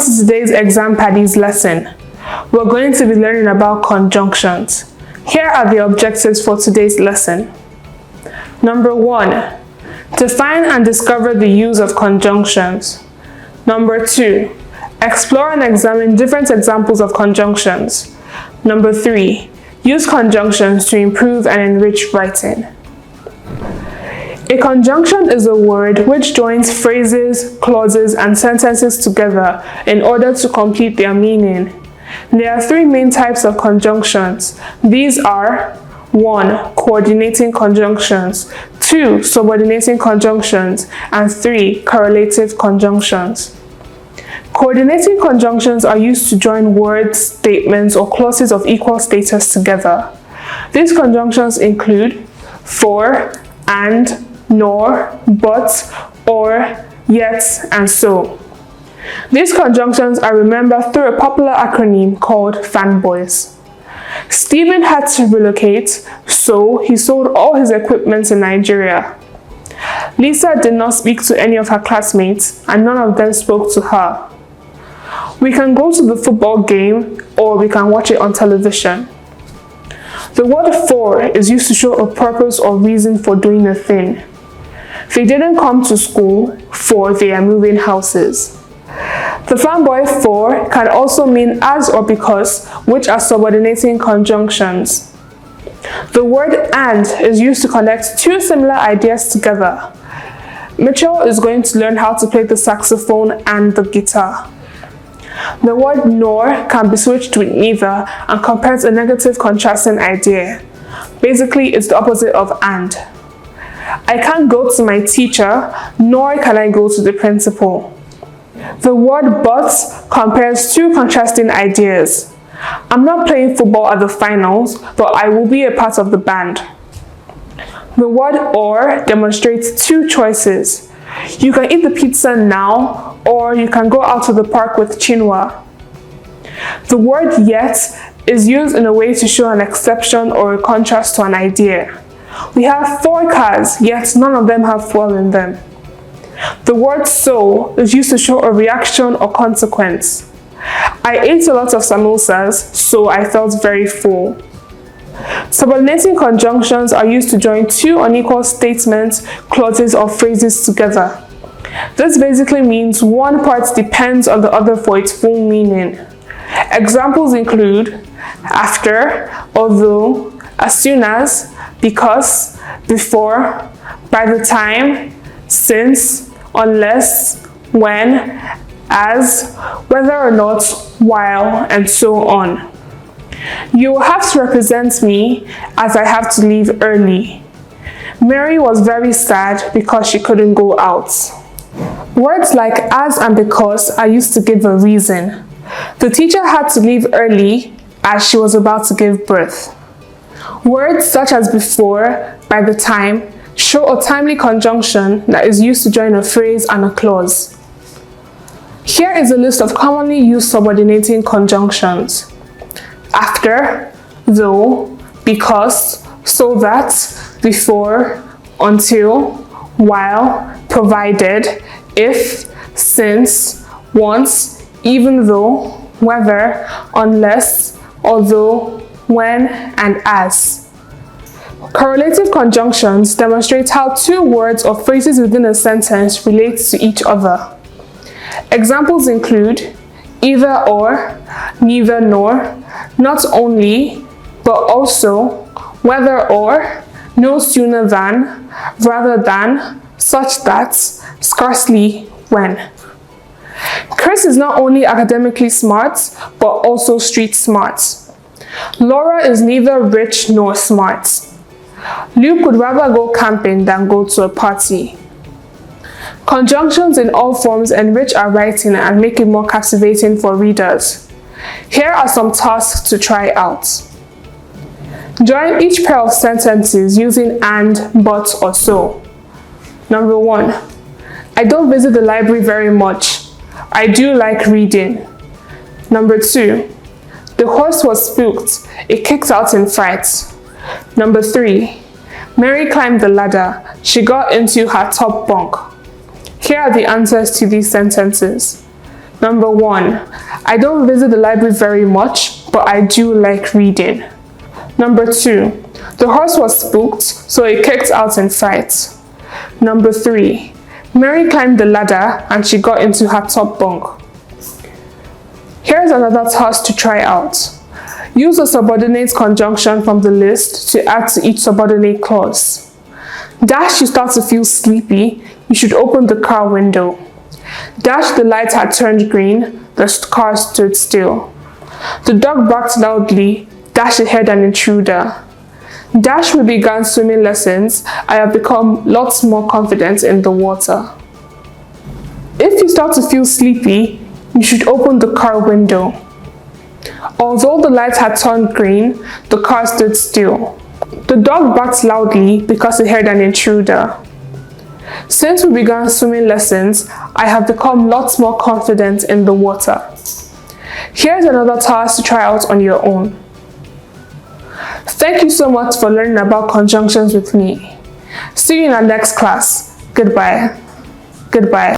to today's ExamPadi's lesson. We're going to be learning about conjunctions. Here are the objectives for today's lesson. Number 1. Define and discover the use of conjunctions. Number 2. Explore and examine different examples of conjunctions. Number 3. Use conjunctions to improve and enrich writing. A conjunction is a word which joins phrases, clauses, and sentences together in order to complete their meaning. There are 3 main types of conjunctions. These are 1. Coordinating conjunctions, 2. Subordinating conjunctions, and 3. Correlative conjunctions. Coordinating conjunctions are used to join words, statements, or clauses of equal status together. These conjunctions include for, and, nor, but, or, yet, and so. These conjunctions are remembered through a popular acronym called fanboys. Stephen had to relocate, so he sold all his equipment in Nigeria. Lisa did not speak to any of her classmates, and none of them spoke to her. We can go to the football game, or we can watch it on television. The word for is used to show a purpose or reason for doing a thing. They didn't come to school, for they are moving houses. The fanboy for can also mean as or because, which are subordinating conjunctions. The word and is used to connect 2 similar ideas together. Mitchell is going to learn how to play the saxophone and the guitar. The word nor can be switched with neither and compares a negative contrasting idea. Basically, it's the opposite of and. I can't go to my teacher, nor can I go to the principal. The word but compares 2 contrasting ideas. I'm not playing football at the finals, but I will be a part of the band. The word or demonstrates 2 choices. You can eat the pizza now, or you can go out to the park with Chinua. The word yet is used in a way to show an exception or a contrast to an idea. We have 4 cars, yet none of them have fuel in them. The word so is used to show a reaction or consequence. I ate a lot of samosas, so I felt very full. Subordinating conjunctions are used to join 2 unequal statements, clauses, or phrases together. This basically means one part depends on the other for its full meaning. Examples include after, although, as soon as, because, before, by the time, since, unless, when, as, whether or not, while, and so on. You will have to represent me as I have to leave early. Mary was very sad because she couldn't go out. Words like as and because are used to give a reason. The teacher had to leave early as she was about to give birth. Words such as before, by the time, show a timely conjunction that is used to join a phrase and a clause. Here is a list of commonly used subordinating conjunctions. After, though, because, so that, before, until, while, provided, if, since, once, even though, whether, unless, although, when, and as. Correlative conjunctions demonstrate how 2 words or phrases within a sentence relate to each other. Examples include either or, neither nor, not only, but also, whether or, no sooner than, rather than, such that, scarcely, when. Chris is not only academically smart, but also street smart. Laura is neither rich nor smart. Luke would rather go camping than go to a party. Conjunctions in all forms enrich our writing and make it more captivating for readers. Here are some tasks to try out. Join each pair of sentences using and, but, or so. Number 1. I don't visit the library very much. I do like reading. Number 2. The horse was spooked. It kicked out in fright. Number 3. Mary climbed the ladder. She got into her top bunk. Here are the answers to these sentences. Number 1. I don't visit the library very much, but I do like reading. Number 2. The horse was spooked, so it kicked out in fright. Number 3. Mary climbed the ladder and she got into her top bunk. Here's another task to try out. Use a subordinate conjunction from the list to add to each subordinate clause. Dash you start to feel sleepy, you should open the car window. Dash the light had turned green, the car stood still. The dog barked loudly, dash it had an intruder. Dash we began swimming lessons, I have become lots more confident in the water. If you start to feel sleepy, you should open the car window. Although the light had turned green, the car stood still. The dog barked loudly because it heard an intruder. Since we began swimming lessons, I have become lots more confident in the water. Here's another task to try out on your own. Thank you so much for learning about conjunctions with me. See you in our next class. Goodbye. Goodbye.